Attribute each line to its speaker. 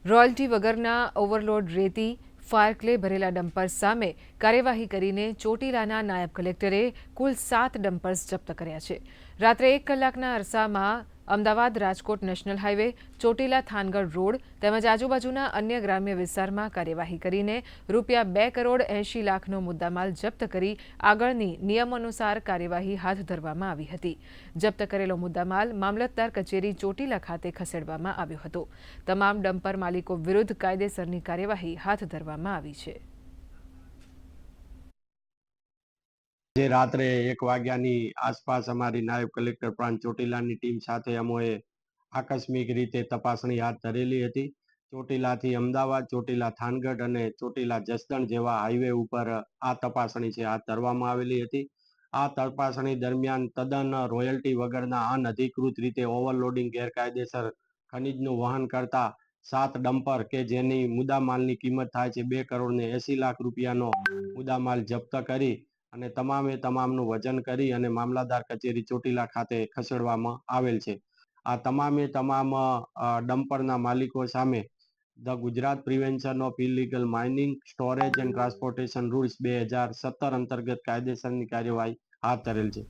Speaker 1: Royalty વગરના overload રેતી fire clay ભરેલા ડમ્પર્સ સામે કાર્યવાહી કરીને ચોટીલાના નાયબ કલેક્ટરે કુલ 7 ડમ્પર્સ જપ્ત કર્યા છે। રાત્રે 1 કલાકના અરસામાં Ahmedabad Rajkot national highway, Chotila Thangadh road તેમજ આજુબાજુના અન્ય ગ્રામ્ય વિસ્તારમાં કાર્યવાહી કરીને ₹2 કરોડ 80 લાખનો મુદ્દામાલ જપ્ત કરી આગળની નિયમાનુસાર કાર્યવાહી હાથ ધરવામાં આવી હતી। જપ્ત કરેલો મુદ્દામાલ મામલતદાર કચેરી ચોટીલા ખાતે ખસેડવામાં આવ્યો હતો। તમામ ડમ્પર માલિકો વિરુદ્ધ કાયદેસરની કાર્યવાહી હાથ ધરવામાં આવી છે।
Speaker 2: જે રાત્રે 1 વાગ્યાની આસપાસ અમારી નાયબ કલેક્ટર પ્રાંત ચોટીલાની ટીમ સાથે અમોએ આકસ્મિક રીતે તપાસણી હાથ ધરેલી હતી। ચોટીલાથી અમદાવાદ, ચોટીલા થાનગઢ અને ચોટીલા જસદણ જેવા હાઈવે ઉપર આ તપાસણી છે હાથ ધરવામાં આવેલી હતી। આ તપાસણી દરમિયાન તદ્દન રોયલ્ટી વગરના અનધિકૃત રીતે ઓવરલોડિંગ ગેરકાયદેસર ખનીજનું વહન કરતા 7 ડમ્પર કે જેની મુદ્દામાલની કિંમત થાય છે ₹2 કરોડ ને 80 લાખ રૂપિયાનો મુદ્દામાલ જપ્ત કરી અને તમામનું વજન કરી અને મામલતદાર કચેરી ચોટીલા ખાતે ખસેડવામાં આવેલ છે। આ તમામ ડમ્પરના માલિકો સામે the Gujarat prevention of illegal mining, storage and transportation rules 2017 અંતર્ગત કાયદેસરની કાર્યવાહી હાથ ધરેલ છે।